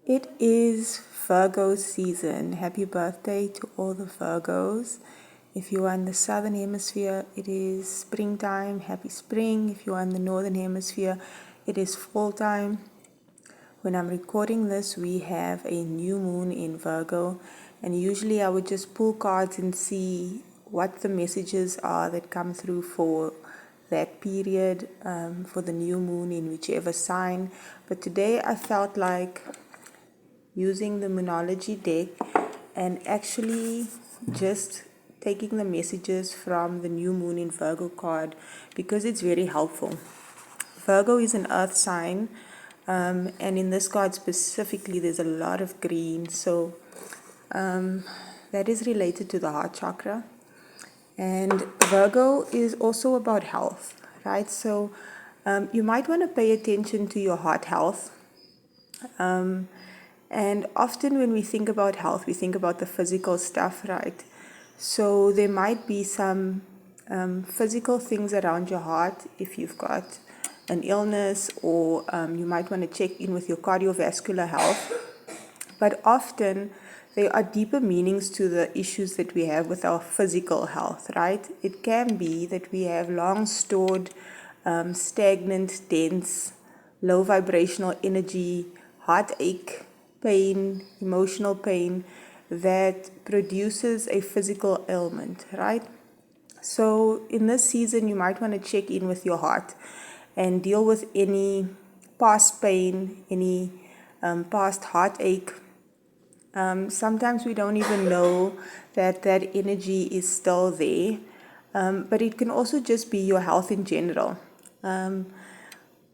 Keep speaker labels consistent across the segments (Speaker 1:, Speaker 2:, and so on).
Speaker 1: It is Virgo season. Happy birthday to all the Virgos. If you are in the southern hemisphere, it is springtime. Happy spring. If you are in the northern hemisphere, it is fall time. When I'm recording this, we have a new moon in Virgo, and usually I would just pull cards and see what the messages are that come through for that period, for the new moon in whichever sign. But today I felt like using the Moonology deck and actually just taking the messages from the new moon in Virgo card because it's very helpful. Virgo is an earth sign, and in this card specifically there's a lot of green, so that is related to the heart chakra. And Virgo is also about health, right? So you might want to pay attention to your heart health. And often when we think about health, we think about the physical stuff, right? So there might be some physical things around your heart if you've got an illness, or you might want to check in with your cardiovascular health. But often there are deeper meanings to the issues that we have with our physical health, right? It can be that we have long stored, stagnant, dense, low vibrational energy, heartache, pain, emotional pain that produces a physical ailment, right? So in this season, you might want to check in with your heart and deal with any past pain, any past heartache. Sometimes we don't even know that that energy is still there, but it can also just be your health in general.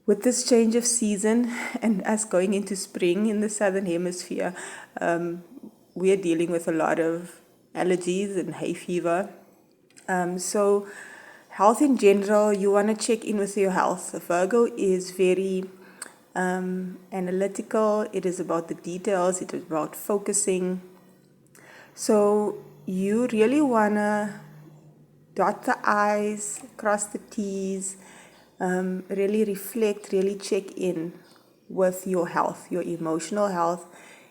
Speaker 1: With this change of season and us going into spring in the southern hemisphere, we are dealing with a lot of allergies and hay fever. So health in general, you want to check in with your health. Virgo is very analytical. It is about the details. It is about focusing. So you really want to dot the I's, cross the T's, really reflect, really check in with your health, your emotional health,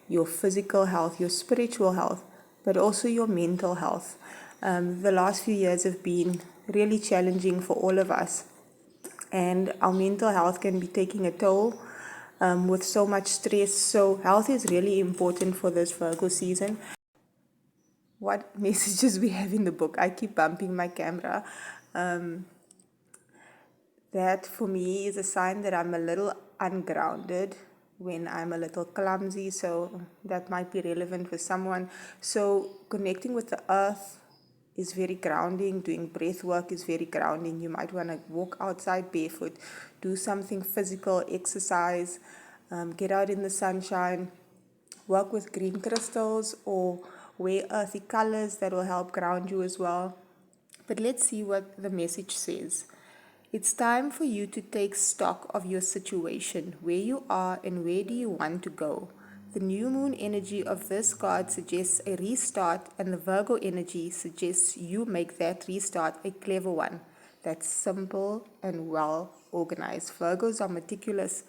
Speaker 1: your physical health, your spiritual health, but also your mental health. The last few years have been really challenging for all of us, and our mental health can be taking a toll with so much stress. So health is really important for this Virgo season. What messages we have in the book? I keep bumping my camera. That for me is a sign that I'm a little ungrounded, when I'm a little clumsy, so that might be relevant for someone. So connecting with the earth is very grounding. Doing breath work is very grounding. You might want to walk outside barefoot, do something physical, exercise, get out in the sunshine, work with green crystals, or wear earthy colors that will help ground you as well. But let's see what the message says. It's time for you to take stock of your situation, where you are and where do you want to go. The new moon energy of this card suggests a restart, and the Virgo energy suggests you make that restart a clever one that's simple and well organized. Virgos are meticulous,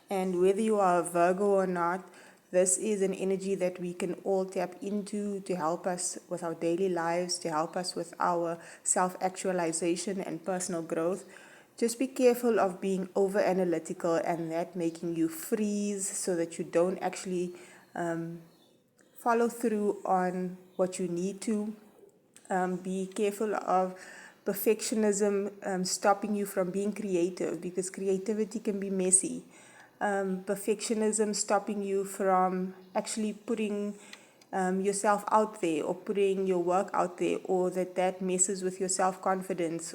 Speaker 1: and whether you are a Virgo or not, this is an energy that we can all tap into to help us with our daily lives, to help us with our self-actualization and personal growth. Just be careful of being over analytical and that making you freeze so that you don't actually follow through on what you need to. Be careful of perfectionism stopping you from being creative, because creativity can be messy. Perfectionism stopping you from actually putting yourself out there, or putting your work out there, or that messes with your self-confidence.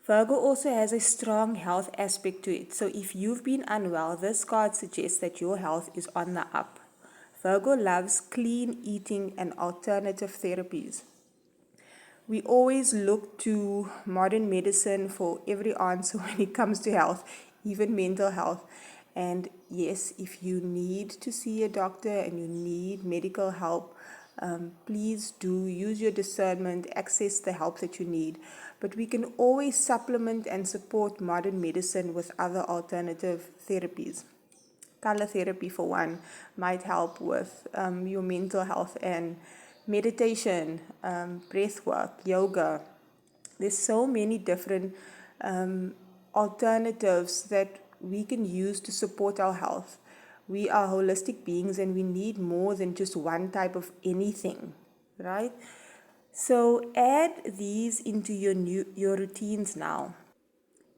Speaker 1: Virgo also has a strong health aspect to it. So if you've been unwell, this card suggests that your health is on the up. Virgo loves clean eating and alternative therapies. We always look to modern medicine for every answer when it comes to health, even mental health. And yes, if you need to see a doctor and you need medical help, please do use your discernment, access the help that you need. But we can always supplement and support modern medicine with other alternative therapies. color therapy for one might help with your mental health, and meditation, breath work, yoga. There's so many different alternatives that we can use to support our health. We are holistic beings and we need more than just one type of anything, right? So add these into your routines now.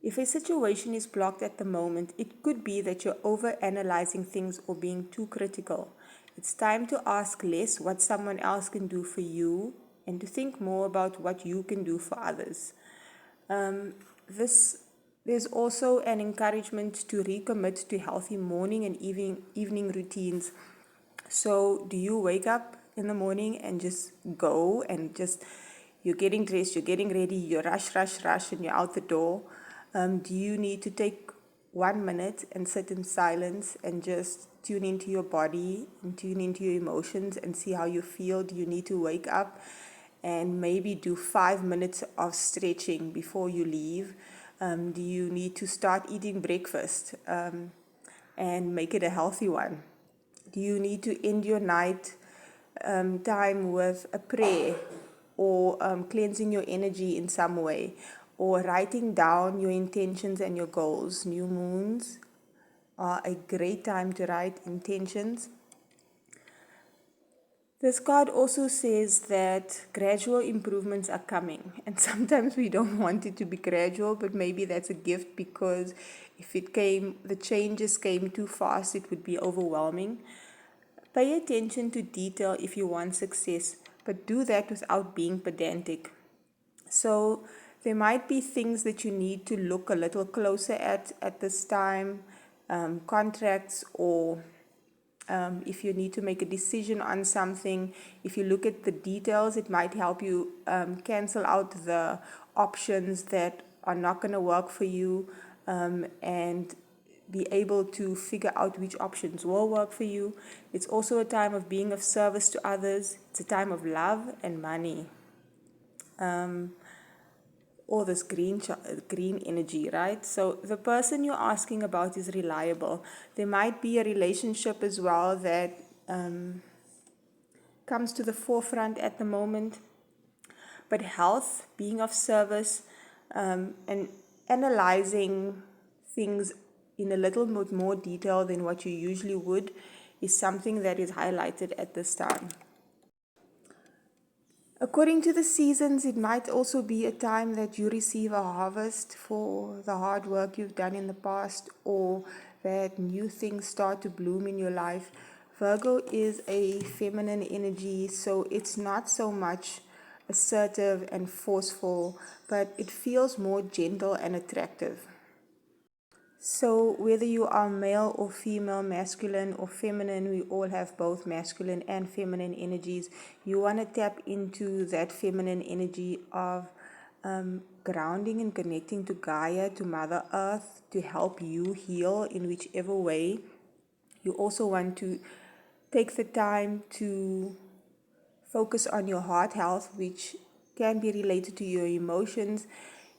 Speaker 1: If a situation is blocked at the moment, it could be that you're over-analyzing things or being too critical. It's time to ask less what someone else can do for you and to think more about what you can do for others. There's also an encouragement to recommit to healthy morning and evening routines. So do you wake up in the morning and just go and just you're getting dressed, you're getting ready, you rush, and you're out the door? Do you need to take 1 minute and sit in silence and just tune into your body and tune into your emotions and see how you feel? Do you need to wake up and maybe do 5 minutes of stretching before you leave? Do you need to start eating breakfast and make it a healthy one? Do you need to end your night time with a prayer or cleansing your energy in some way, or writing down your intentions and your goals? New moons are a great time to write intentions. This card also says that gradual improvements are coming, and sometimes we don't want it to be gradual, but maybe that's a gift, because if the changes came too fast, it would be overwhelming. Pay attention to detail if you want success, but do that without being pedantic. So there might be things that you need to look a little closer at this time, contracts, or if you need to make a decision on something. If you look at the details, it might help you cancel out the options that are not going to work for you, and be able to figure out which options will work for you. It's also a time of being of service to others. It's a time of love and money. All this green energy, right? So the person you're asking about is reliable. There might be a relationship as well that comes to the forefront at the moment. But health, being of service, and analyzing things in a little bit more detail than what you usually would is something that is highlighted at this time. According to the seasons, it might also be a time that you receive a harvest for the hard work you've done in the past, or that new things start to bloom in your life. Virgo is a feminine energy, so it's not so much assertive and forceful, but it feels more gentle and attractive. So whether you are male or female, masculine or feminine, we all have both masculine and feminine energies. You want to tap into that feminine energy of grounding and connecting to Gaia, to Mother Earth, to help you heal in whichever way. You also want to take the time to focus on your heart health, which can be related to your emotions.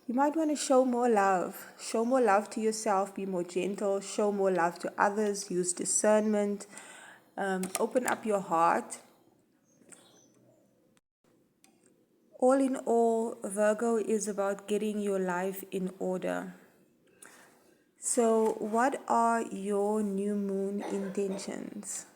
Speaker 1: You might want to show more love to yourself, be more gentle, show more love to others, use discernment, open up your heart. All in all, Virgo is about getting your life in order. So what are your new moon intentions?